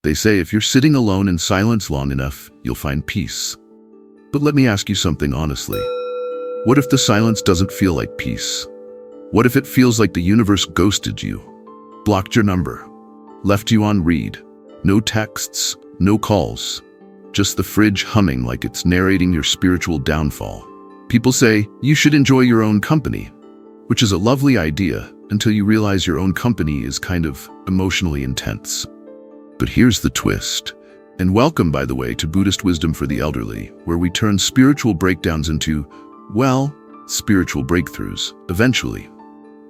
They say if you're sitting alone in silence long enough, you'll find peace. But let me ask you something honestly. What if the silence doesn't feel like peace? What if it feels like the universe ghosted you, blocked your number, left you on read? No texts, no calls, just the fridge humming like it's narrating your spiritual downfall. People say you should enjoy your own company, which is a lovely idea until you realize your own company is kind of emotionally intense. But here's the twist. And welcome, by the way, to Buddhist Wisdom for the Elderly, where we turn spiritual breakdowns into, well, spiritual breakthroughs, eventually.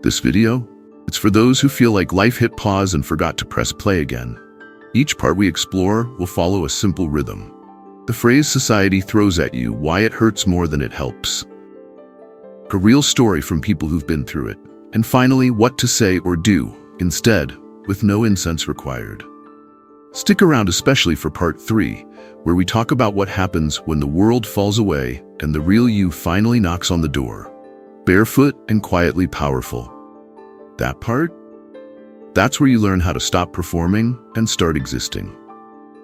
This video, it's for those who feel like life hit pause and forgot to press play again. Each part we explore will follow a simple rhythm. The phrase society throws at you, why it hurts more than it helps. A real story from people who've been through it. And finally, what to say or do instead, with no incense required. Stick around especially for part 3, where we talk about what happens when the world falls away and the real you finally knocks on the door. Barefoot and quietly powerful. That part? That's where you learn how to stop performing and start existing.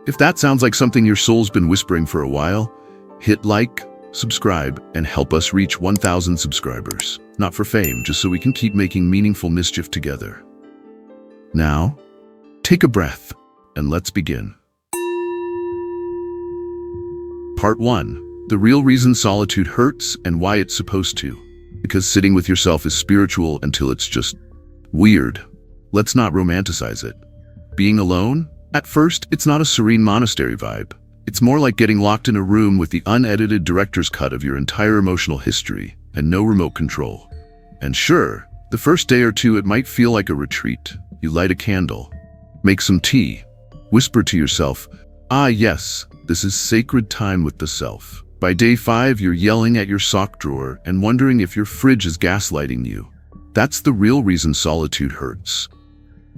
If that sounds like something your soul's been whispering for a while, hit like, subscribe, and help us reach 1,000 subscribers. Not for fame, just so we can keep making meaningful mischief together. Now, take a breath, and let's begin. Part 1. The real reason solitude hurts and why it's supposed to. Because sitting with yourself is spiritual until it's just weird. Let's not romanticize it. Being alone? At first, it's not a serene monastery vibe. It's more like getting locked in a room with the unedited director's cut of your entire emotional history and no remote control. And sure, the first day or two it might feel like a retreat. You light a candle, make some tea, whisper to yourself, ah yes, this is sacred time with the self. By day 5, you're yelling at your sock drawer and wondering if your fridge is gaslighting you. That's the real reason solitude hurts.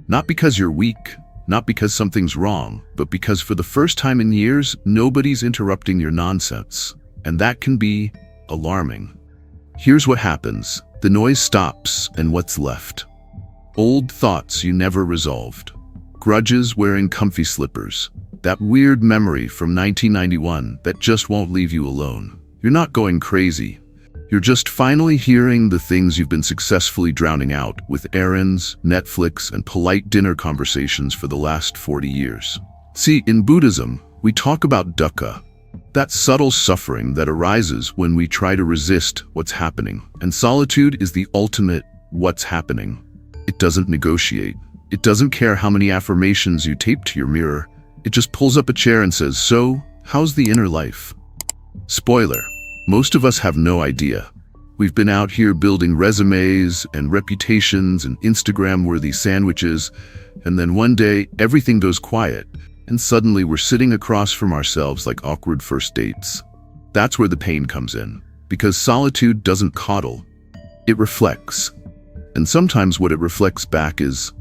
Not because you're weak, not because something's wrong, but because for the first time in years, nobody's interrupting your nonsense. And that can be alarming. Here's what happens. The noise stops, and what's left? Old thoughts you never resolved. Grudges wearing comfy slippers. That weird memory from 1991 that just won't leave you alone. You're not going crazy. You're just finally hearing the things you've been successfully drowning out with errands, Netflix, and polite dinner conversations for the last 40 years. See, in Buddhism, we talk about dukkha, that subtle suffering that arises when we try to resist what's happening. And solitude is the ultimate what's happening. It doesn't negotiate. It doesn't care how many affirmations you tape to your mirror. It just pulls up a chair and says, so, how's the inner life? Spoiler. Most of us have no idea. We've been out here building resumes and reputations and Instagram-worthy sandwiches, and then one day everything goes quiet, and suddenly we're sitting across from ourselves like awkward first dates. That's where the pain comes in, because solitude doesn't coddle, it reflects. And sometimes what it reflects back is,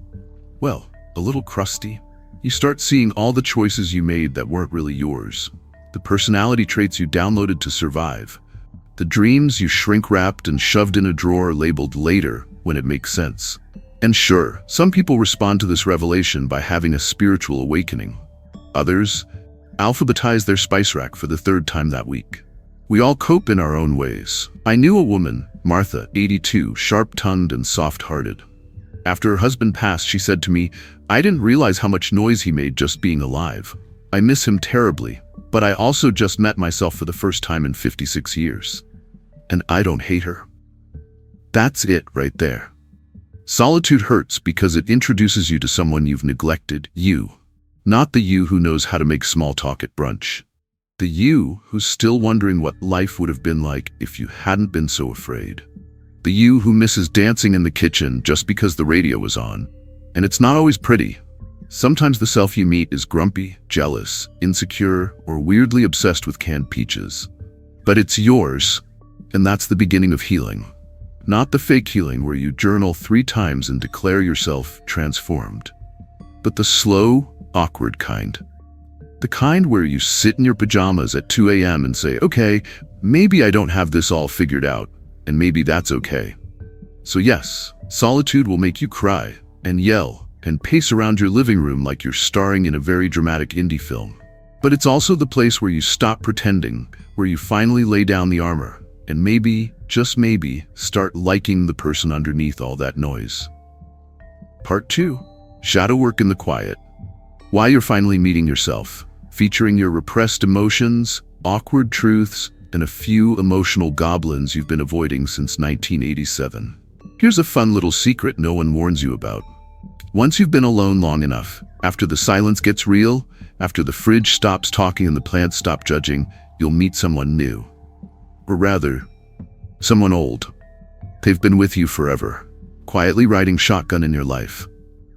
well, a little crusty. You start seeing all the choices you made that weren't really yours. The personality traits you downloaded to survive. The dreams you shrink-wrapped and shoved in a drawer labeled later when it makes sense. And sure, some people respond to this revelation by having a spiritual awakening. Others alphabetize their spice rack for the 3rd time that week. We all cope in our own ways. I knew a woman, Martha, 82, sharp-tongued and soft-hearted. After her husband passed, she said to me, I didn't realize how much noise he made just being alive. I miss him terribly. But I also just met myself for the first time in 56 years. And I don't hate her. That's it right there. Solitude hurts because it introduces you to someone you've neglected, you. Not the you who knows how to make small talk at brunch. The you who's still wondering what life would have been like if you hadn't been so afraid. The you who misses dancing in the kitchen just because the radio was on. And it's not always pretty. Sometimes the self you meet is grumpy, jealous, insecure, or weirdly obsessed with canned peaches. But it's yours, and that's the beginning of healing. Not the fake healing where you journal 3 times and declare yourself transformed, but the slow, awkward kind. The kind where you sit in your pajamas at 2 a.m. and say, okay, maybe I don't have this all figured out, and maybe that's okay. So yes, solitude will make you cry and yell and pace around your living room like you're starring in a very dramatic indie film. But it's also the place where you stop pretending, where you finally lay down the armor, and maybe, just maybe, start liking the person underneath all that noise. Part 2. Shadow work in the quiet. Why you're finally meeting yourself, featuring your repressed emotions, awkward truths, and a few emotional goblins you've been avoiding since 1987. Here's a fun little secret no one warns you about. Once you've been alone long enough, after the silence gets real, after the fridge stops talking and the plants stop judging, you'll meet someone new. Or rather, someone old. They've been with you forever, quietly riding shotgun in your life,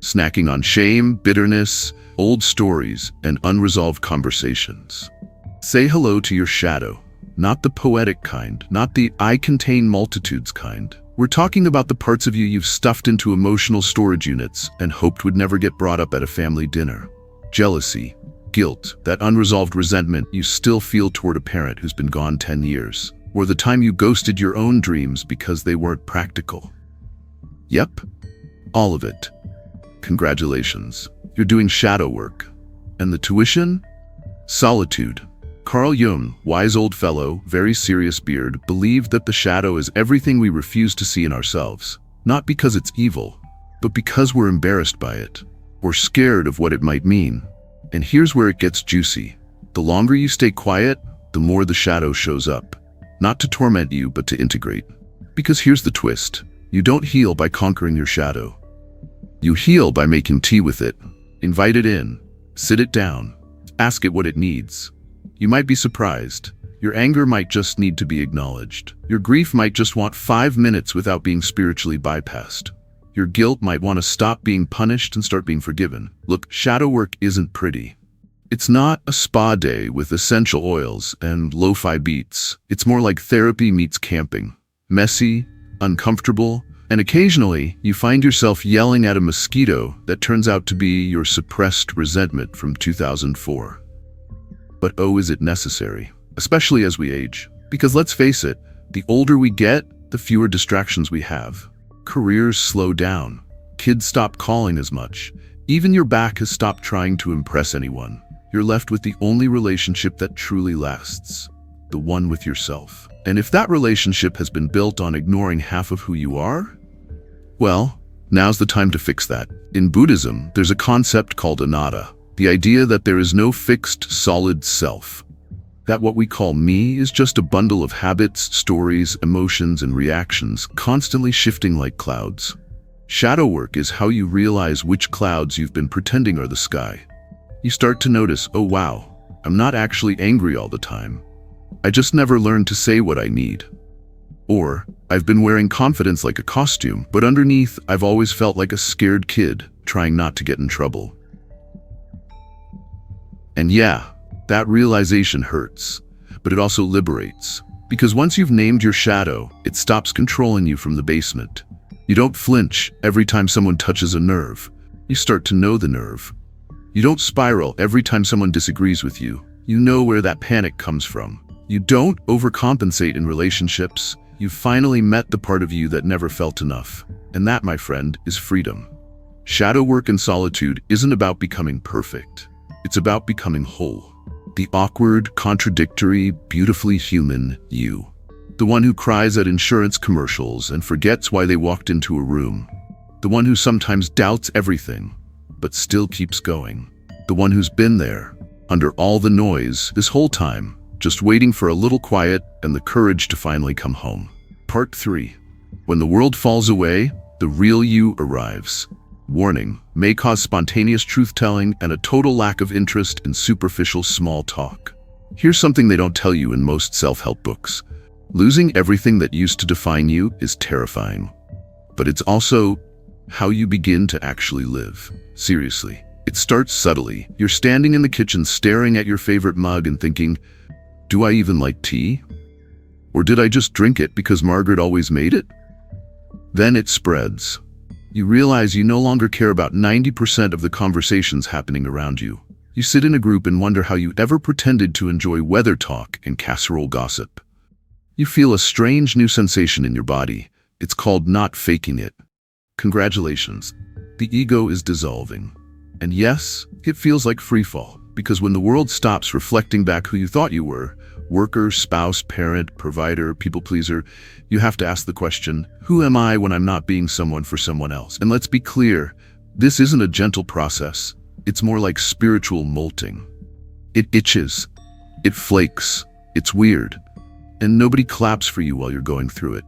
snacking on shame, bitterness, old stories, and unresolved conversations. Say hello to your shadow. Not the poetic kind, not the I contain multitudes kind. We're talking about the parts of you you've stuffed into emotional storage units and hoped would never get brought up at a family dinner. Jealousy, guilt, that unresolved resentment you still feel toward a parent who's been gone 10 years. Or the time you ghosted your own dreams because they weren't practical. Yep, all of it. Congratulations, you're doing shadow work. And the tuition? Solitude. Carl Jung, wise old fellow, very serious beard, believed that the shadow is everything we refuse to see in ourselves. Not because it's evil, but because we're embarrassed by it, or scared of what it might mean. And here's where it gets juicy. The longer you stay quiet, the more the shadow shows up. Not to torment you, but to integrate. Because here's the twist. You don't heal by conquering your shadow. You heal by making tea with it. Invite it in. Sit it down. Ask it what it needs. You might be surprised. Your anger might just need to be acknowledged. Your grief might just want 5 minutes without being spiritually bypassed. Your guilt might want to stop being punished and start being forgiven. Look, shadow work isn't pretty. It's not a spa day with essential oils and lo-fi beats. It's more like therapy meets camping. Messy, uncomfortable, and occasionally you find yourself yelling at a mosquito that turns out to be your suppressed resentment from 2004. But oh, is it necessary? Especially as we age. Because let's face it, the older we get, the fewer distractions we have. Careers slow down. Kids stop calling as much. Even your back has stopped trying to impress anyone. You're left with the only relationship that truly lasts. The one with yourself. And if that relationship has been built on ignoring half of who you are, well, now's the time to fix that. In Buddhism, there's a concept called anatta. The idea that there is no fixed, solid self. That what we call me is just a bundle of habits, stories, emotions, and reactions, constantly shifting like clouds. Shadow work is how you realize which clouds you've been pretending are the sky. You start to notice, oh wow, I'm not actually angry all the time. I just never learned to say what I need. Or, I've been wearing confidence like a costume, but underneath, I've always felt like a scared kid, trying not to get in trouble. And yeah, that realization hurts, but it also liberates. Because once you've named your shadow, it stops controlling you from the basement. You don't flinch every time someone touches a nerve. You start to know the nerve. You don't spiral every time someone disagrees with you. You know where that panic comes from. You don't overcompensate in relationships. You've finally met the part of you that never felt enough. And that, my friend, is freedom. Shadow work and solitude isn't about becoming perfect. It's about becoming whole. The awkward, contradictory, beautifully human you. The one who cries at insurance commercials and forgets why they walked into a room. The one who sometimes doubts everything, but still keeps going. The one who's been there, under all the noise, this whole time, just waiting for a little quiet and the courage to finally come home. Part 3. When the world falls away, the real you arrives. Warning, may cause spontaneous truth-telling and a total lack of interest in superficial small talk. Here's something they don't tell you in most self-help books. Losing everything that used to define you is terrifying. But it's also how you begin to actually live. Seriously. It starts subtly. You're standing in the kitchen staring at your favorite mug and thinking, do I even like tea? Or did I just drink it because Margaret always made it? Then it spreads. You realize you no longer care about 90% of the conversations happening around you. You sit in a group and wonder how you ever pretended to enjoy weather talk and casserole gossip. You feel a strange new sensation in your body. It's called not faking it. Congratulations. the ego is dissolving. And yes, it feels like freefall, because when the world stops reflecting back who you thought you were, worker, spouse, parent, provider, people pleaser, you have to ask the question, who am I when I'm not being someone for someone else? And let's be clear, this isn't a gentle process. It's more like spiritual molting. It itches, it flakes, it's weird, and nobody claps for you while you're going through it.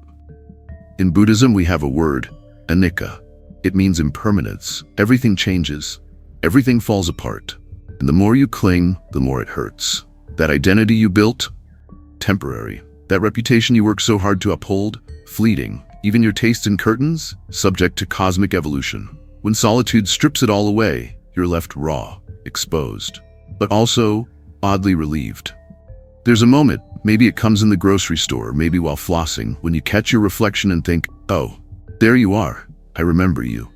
In Buddhism, we have a word, anicca. It means impermanence. Everything changes. Everything falls apart. And the more you cling, the more it hurts. That identity you built, temporary. That reputation you worked so hard to uphold, fleeting. Even your taste in curtains, subject to cosmic evolution. When solitude strips it all away, you're left raw, exposed, but also oddly relieved. There's a moment, maybe it comes in the grocery store, maybe while flossing, when you catch your reflection and think, oh, there you are, I remember you.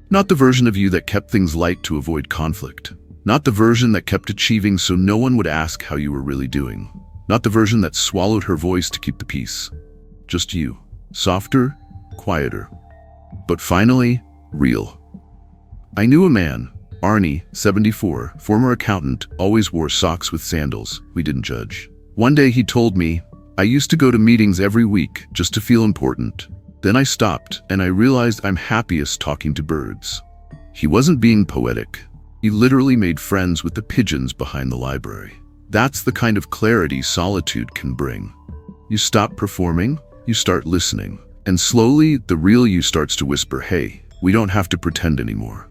Not the version of you that kept things light to avoid conflict. Not the version that kept achieving so no one would ask how you were really doing. Not the version that swallowed her voice to keep the peace. Just you. Softer, quieter. But finally, real. I knew a man, Arnie, 74, former accountant, always wore socks with sandals. We didn't judge. One day he told me, I used to go to meetings every week just to feel important. Then I stopped and I realized I'm happiest talking to birds. He wasn't being poetic. He literally made friends with the pigeons behind the library. That's the kind of clarity solitude can bring. You stop performing, you start listening. And slowly, the real you starts to whisper, hey, we don't have to pretend anymore.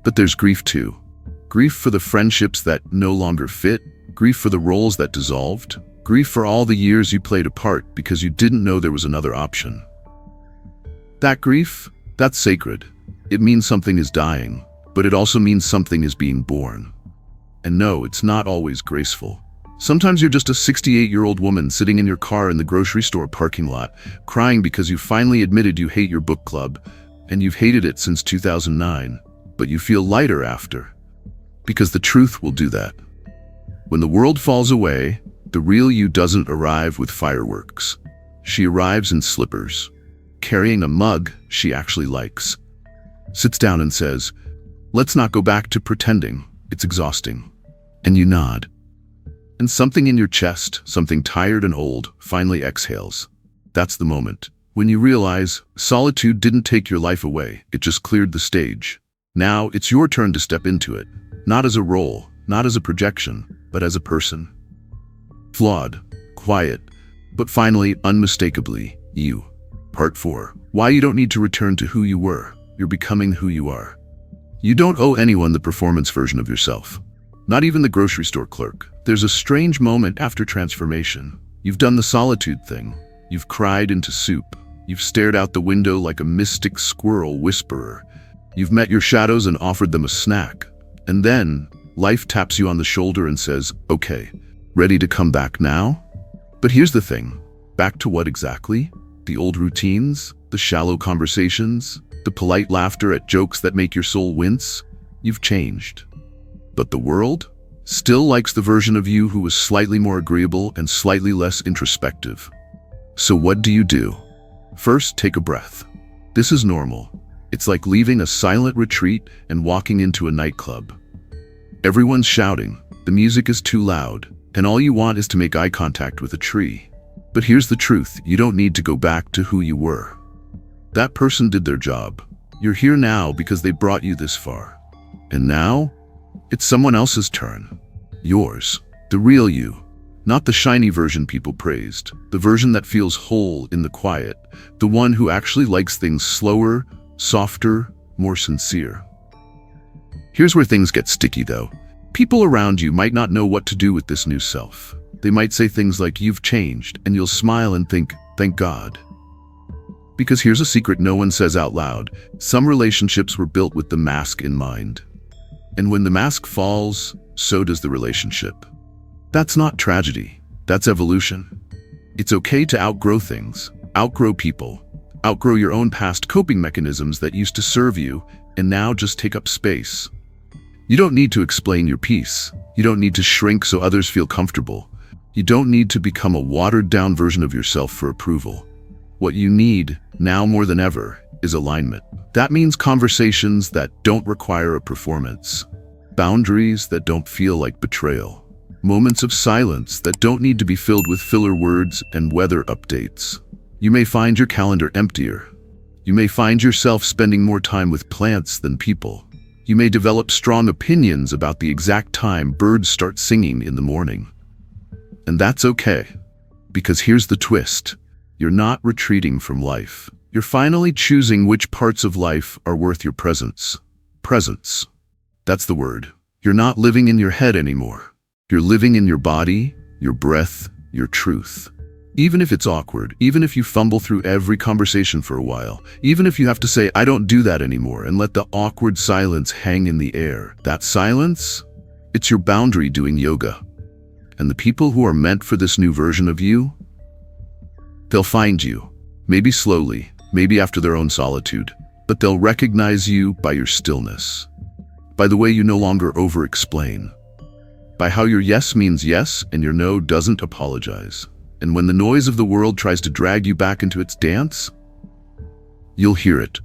But there's grief too. Grief for the friendships that no longer fit, grief for the roles that dissolved, grief for all the years you played a part because you didn't know there was another option. That grief, that's sacred. It means something is dying, but it also means something is being born. And no, it's not always graceful. Sometimes you're just a 68-year-old woman sitting in your car in the grocery store parking lot, crying because you finally admitted you hate your book club, and you've hated it since 2009, but you feel lighter after. Because the truth will do that. When the world falls away, the real you doesn't arrive with fireworks. She arrives in slippers, carrying a mug she actually likes. Sits down and says, let's not go back to pretending. It's exhausting. And you nod. And something in your chest, something tired and old, finally exhales. That's the moment when you realize solitude didn't take your life away. It just cleared the stage. Now it's your turn to step into it. Not as a role, not as a projection, but as a person. Flawed, quiet, but finally, unmistakably, you. Part 4. Why you don't need to return to who you were. You're becoming who you are. You don't owe anyone the performance version of yourself. Not even the grocery store clerk. There's a strange moment after transformation. You've done the solitude thing. You've cried into soup. You've stared out the window like a mystic squirrel whisperer. You've met your shadows and offered them a snack. And then, life taps you on the shoulder and says, okay, ready to come back now? But here's the thing. Back to what exactly? The old routines? The shallow conversations? The polite laughter at jokes that make your soul wince? You've changed. But the world still likes the version of you who was slightly more agreeable and slightly less introspective. So what do? First, take a breath. This is normal. It's like leaving a silent retreat and walking into a nightclub. Everyone's shouting, the music is too loud, and all you want is to make eye contact with a tree. But here's the truth, you don't need to go back to who you were. That person did their job. You're here now because they brought you this far. And now, it's someone else's turn. Yours. The real you. Not the shiny version people praised. The version that feels whole in the quiet. The one who actually likes things slower, softer, more sincere. Here's where things get sticky though. People around you might not know what to do with this new self. They might say things like, you've changed, and you'll smile and think, thank God. Because here's a secret no one says out loud. Some relationships were built with the mask in mind. And when the mask falls, so does the relationship. That's not tragedy. That's evolution. It's okay to outgrow things, outgrow people, outgrow your own past coping mechanisms that used to serve you, and now just take up space. You don't need to explain your piece. You don't need to shrink so others feel comfortable. You don't need to become a watered-down version of yourself for approval. What you need, now more than ever, is alignment. That means conversations that don't require a performance, boundaries that don't feel like betrayal, moments of silence that don't need to be filled with filler words and weather updates. You may find your calendar emptier. You may find yourself spending more time with plants than people. You may develop strong opinions about the exact time birds start singing in the morning. And that's okay, because here's the twist. You're not retreating from life. You're finally choosing which parts of life are worth your presence. Presence. That's the word. You're not living in your head anymore. You're living in your body, your breath, your truth. Even if it's awkward, even if you fumble through every conversation for a while, even if you have to say, I don't do that anymore, and let the awkward silence hang in the air. That silence, it's your boundary doing yoga. And the people who are meant for this new version of you, they'll find you. Maybe slowly, maybe after their own solitude, but they'll recognize you by your stillness, by the way you no longer over-explain, by how your yes means yes and your no doesn't apologize. And when the noise of the world tries to drag you back into its dance, you'll hear it.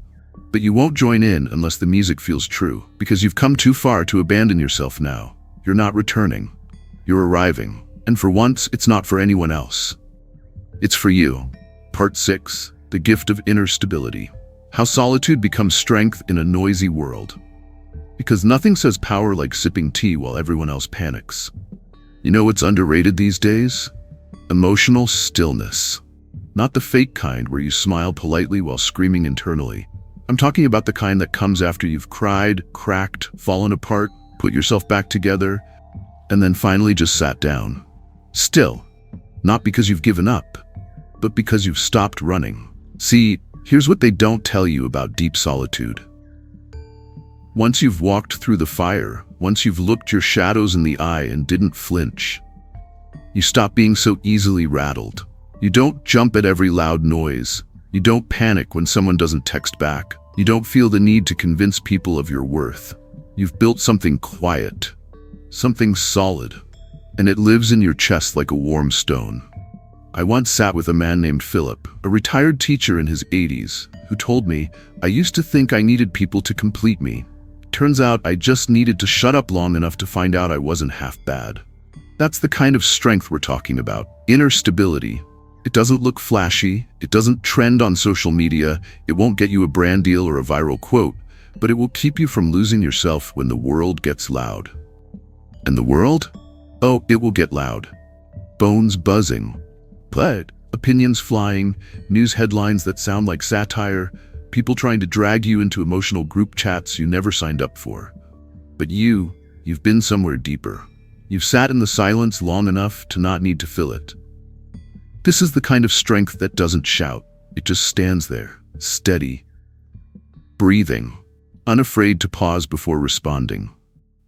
But you won't join in unless the music feels true, because you've come too far to abandon yourself now. You're not returning. You're arriving. And for once, it's not for anyone else. It's for you. Part 6, the gift of inner stability. How solitude becomes strength in a noisy world. Because nothing says power like sipping tea while everyone else panics. You know what's underrated these days? Emotional stillness. Not the fake kind where you smile politely while screaming internally. I'm talking about the kind that comes after you've cried, cracked, fallen apart, put yourself back together, and then finally just sat down. Still, not because you've given up, but because you've stopped running. See, here's what they don't tell you about deep solitude. Once you've walked through the fire, once you've looked your shadows in the eye and didn't flinch, you stop being so easily rattled. You don't jump at every loud noise. You don't panic when someone doesn't text back. You don't feel the need to convince people of your worth. You've built something quiet, something solid, and it lives in your chest like a warm stone. I once sat with a man named Philip, a retired teacher in his 80s, who told me, I used to think I needed people to complete me. Turns out I just needed to shut up long enough to find out I wasn't half bad. That's the kind of strength we're talking about. Inner stability. It doesn't look flashy. It doesn't trend on social media. It won't get you a brand deal or a viral quote, but it will keep you from losing yourself when the world gets loud. And the world? Oh, it will get loud. Bones buzzing. But opinions flying, news headlines that sound like satire, people trying to drag you into emotional group chats you never signed up for. But you've been somewhere deeper. You've sat in the silence long enough to not need to fill it. This is the kind of strength that doesn't shout. It just stands there, steady, breathing, unafraid to pause before responding.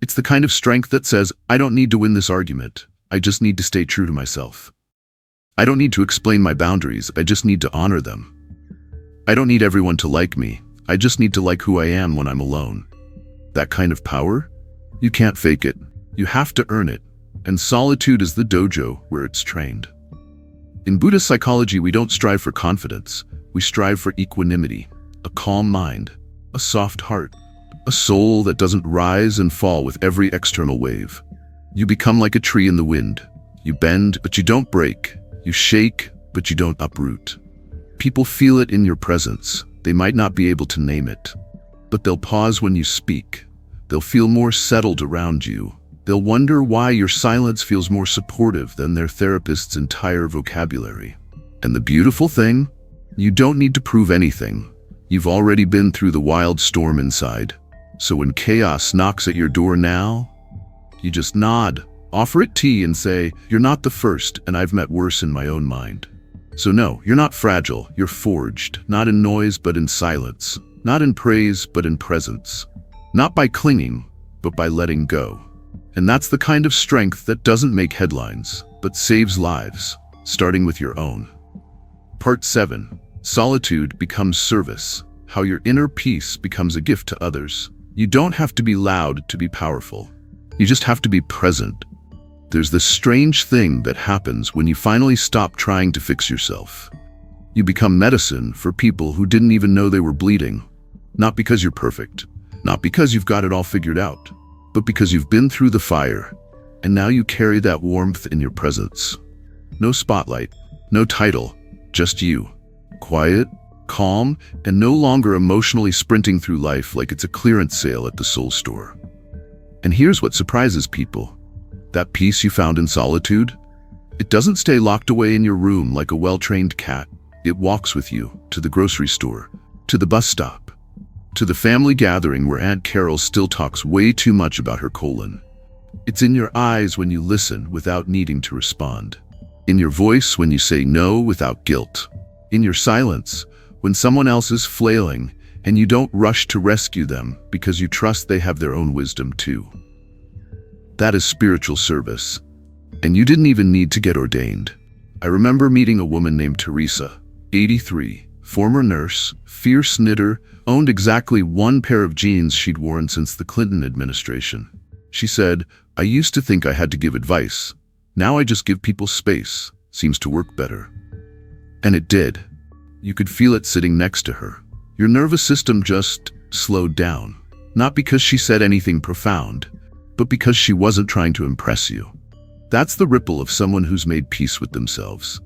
It's the kind of strength that says, I don't need to win this argument. I just need to stay true to myself. I don't need to explain my boundaries. I just need to honor them. I don't need everyone to like me. I just need to like who I am when I'm alone. That kind of power? You can't fake it. You have to earn it, and solitude is the dojo where it's trained. In Buddhist psychology, we don't strive for confidence. We strive for equanimity, a calm mind, a soft heart, a soul that doesn't rise and fall with every external wave. You become like a tree in the wind. You bend, but you don't break. You shake, but you don't uproot. People feel it in your presence. They might not be able to name it, but they'll pause when you speak. They'll feel more settled around you. They'll wonder why your silence feels more supportive than their therapist's entire vocabulary. And the beautiful thing? You don't need to prove anything. You've already been through the wild storm inside. So when chaos knocks at your door now, you just nod, offer it tea and say, you're not the first, and I've met worse in my own mind. So no, you're not fragile, you're forged, not in noise but in silence, not in praise but in presence, not by clinging, but by letting go. And that's the kind of strength that doesn't make headlines, but saves lives, starting with your own. Part 7. Solitude becomes service. How your inner peace becomes a gift to others. You don't have to be loud to be powerful. You just have to be present. There's this strange thing that happens when you finally stop trying to fix yourself. You become medicine for people who didn't even know they were bleeding. Not because you're perfect, not because you've got it all figured out, but because you've been through the fire, and now you carry that warmth in your presence. No spotlight, no title, just you. Quiet, calm, and no longer emotionally sprinting through life like it's a clearance sale at the soul store. And here's what surprises people. That peace you found in solitude, it doesn't stay locked away in your room like a well-trained cat. It walks with you to the grocery store, to the bus stop, to the family gathering where Aunt Carol still talks way too much about her colon. It's in your eyes when you listen without needing to respond. In your voice when you say no without guilt. In your silence when someone else is flailing and you don't rush to rescue them because you trust they have their own wisdom too. That is spiritual service. And you didn't even need to get ordained. I remember meeting a woman named Teresa, 83, former nurse, fierce knitter, owned exactly one pair of jeans she'd worn since the Clinton administration. She said, "I used to think I had to give advice. Now I just give people space. Seems to work better." And it did. You could feel it sitting next to her. Your nervous system just slowed down. Not because she said anything profound, but because she wasn't trying to impress you. That's the ripple of someone who's made peace with themselves.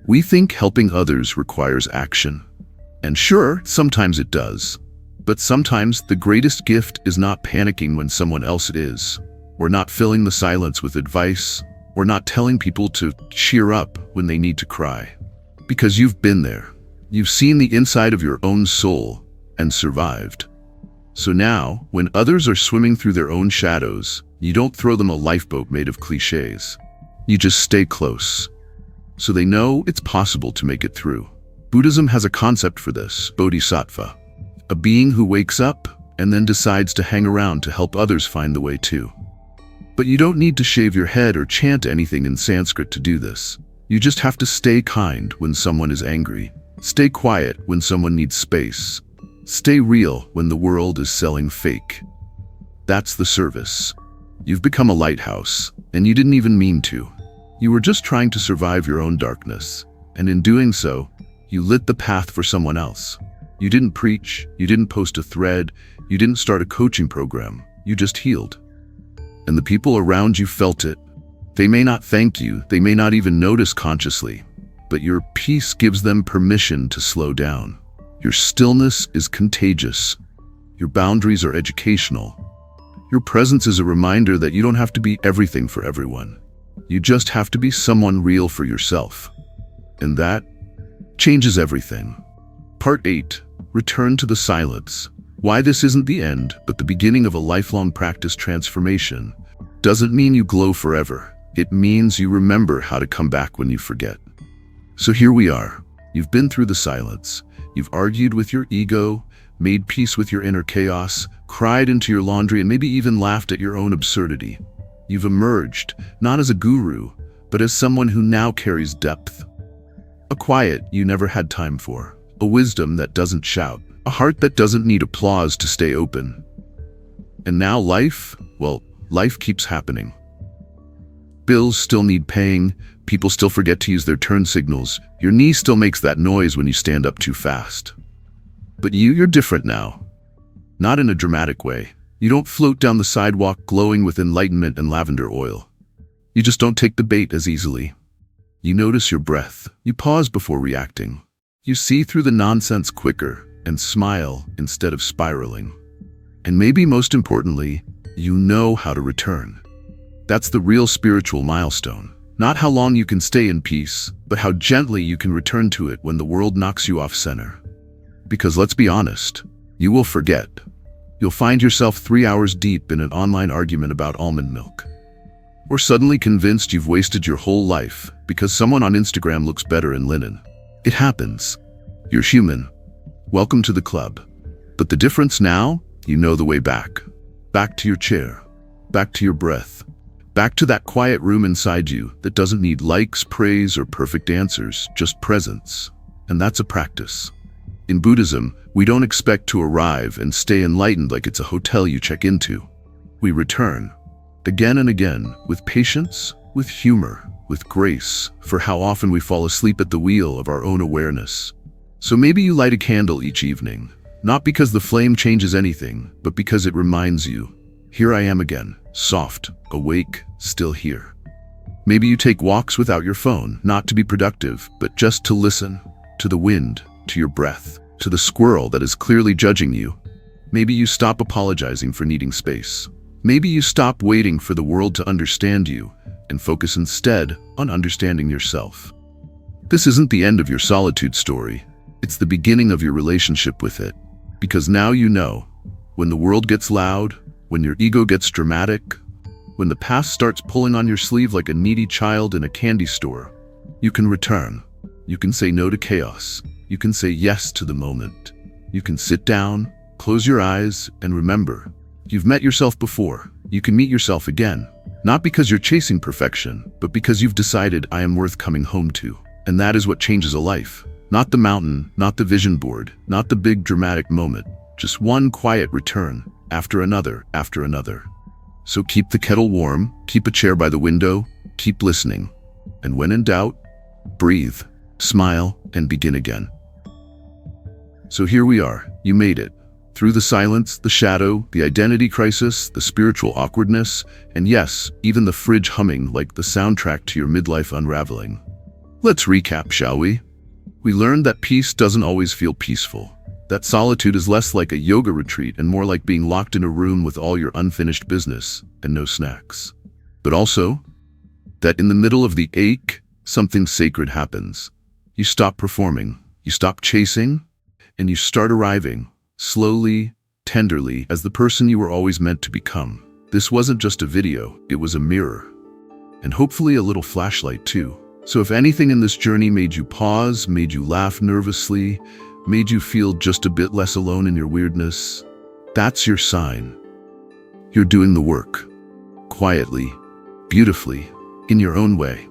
We think helping others requires action. And sure, sometimes it does. But sometimes the greatest gift is not panicking when someone else is, or not filling the silence with advice, or not telling people to cheer up when they need to cry. Because you've been there. You've seen the inside of your own soul and survived. So now, when others are swimming through their own shadows, you don't throw them a lifeboat made of cliches. You just stay close, so they know it's possible to make it through. Buddhism has a concept for this, bodhisattva, a being who wakes up and then decides to hang around to help others find the way too. But you don't need to shave your head or chant anything in Sanskrit to do this. You just have to stay kind when someone is angry, stay quiet when someone needs space, stay real when the world is selling fake. That's the service. You've become a lighthouse, and you didn't even mean to. You were just trying to survive your own darkness, and in doing so, you lit the path for someone else. You didn't preach, you didn't post a thread, you didn't start a coaching program, you just healed. And the people around you felt it. They may not thank you, they may not even notice consciously, but your peace gives them permission to slow down. Your stillness is contagious. Your boundaries are educational. Your presence is a reminder that you don't have to be everything for everyone. You just have to be someone real for yourself. And that changes everything. Part 8. Return to the silence. Why this isn't the end, but the beginning of a lifelong practice transformation. Doesn't mean you glow forever. It means you remember how to come back when you forget. So here we are. You've been through the silence. You've argued with your ego, made peace with your inner chaos, cried into your laundry, and maybe even laughed at your own absurdity. You've emerged, not as a guru, but as someone who now carries depth. A quiet you never had time for, a wisdom that doesn't shout, a heart that doesn't need applause to stay open. And now life keeps happening. Bills still need paying, people still forget to use their turn signals, your knee still makes that noise when you stand up too fast. But you're different now. Not in a dramatic way. You don't float down the sidewalk glowing with enlightenment and lavender oil. You just don't take the bait as easily. You notice your breath. You pause before reacting. You see through the nonsense quicker and smile instead of spiraling. And maybe most importantly, you know how to return. That's the real spiritual milestone. Not how long you can stay in peace, but how gently you can return to it when the world knocks you off center. Because let's be honest, you will forget. You'll find yourself 3 hours deep in an online argument about almond milk. Or suddenly convinced you've wasted your whole life because someone on Instagram looks better in linen. It happens. You're human. Welcome to the club. But the difference now, you know the way back. Back to your chair. Back to your breath. Back to that quiet room inside you that doesn't need likes, praise, or perfect answers, just presence. And that's a practice. In Buddhism, we don't expect to arrive and stay enlightened like it's a hotel you check into. We return, again and again, with patience, with humor, with grace, for how often we fall asleep at the wheel of our own awareness. So maybe you light a candle each evening, not because the flame changes anything, but because it reminds you, here I am again, soft, awake, still here. Maybe you take walks without your phone, not to be productive, but just to listen, to the wind, to your breath, to the squirrel that is clearly judging you. Maybe you stop apologizing for needing space. Maybe you stop waiting for the world to understand you and focus instead on understanding yourself. This isn't the end of your solitude story. It's the beginning of your relationship with it. Because now you know, when the world gets loud, when your ego gets dramatic, when the past starts pulling on your sleeve like a needy child in a candy store, you can return. You can say no to chaos. You can say yes to the moment. You can sit down, close your eyes, and remember, you've met yourself before. You can meet yourself again. Not because you're chasing perfection, but because you've decided I am worth coming home to. And that is what changes a life. Not the mountain, not the vision board, not the big dramatic moment. Just one quiet return, after another, after another. So keep the kettle warm, keep a chair by the window, keep listening. And when in doubt, breathe, smile, and begin again. So here we are, you made it. Through the silence, the shadow, the identity crisis, the spiritual awkwardness, and yes, even the fridge humming like the soundtrack to your midlife unraveling. Let's recap, shall we? We learned that peace doesn't always feel peaceful. That solitude is less like a yoga retreat and more like being locked in a room with all your unfinished business and no snacks. But also, that in the middle of the ache, something sacred happens. You stop performing, you stop chasing, and you start arriving, slowly, tenderly, as the person you were always meant to become. This wasn't just a video, it was a mirror. And hopefully a little flashlight too. So if anything in this journey made you pause, made you laugh nervously, made you feel just a bit less alone in your weirdness, that's your sign. You're doing the work. Quietly, beautifully, in your own way.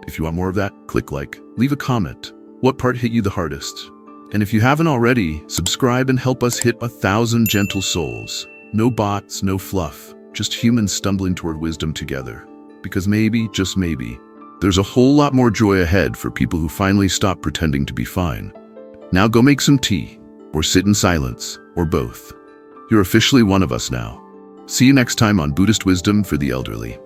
If you want more of that, click like, leave a comment. What part hit you the hardest? And if you haven't already, subscribe and help us hit 1,000 gentle souls. No bots, no fluff, just humans stumbling toward wisdom together. Because maybe, just maybe, there's a whole lot more joy ahead for people who finally stop pretending to be fine. Now go make some tea, or sit in silence, or both. You're officially one of us now. See you next time on Buddhist Wisdom for the Elderly.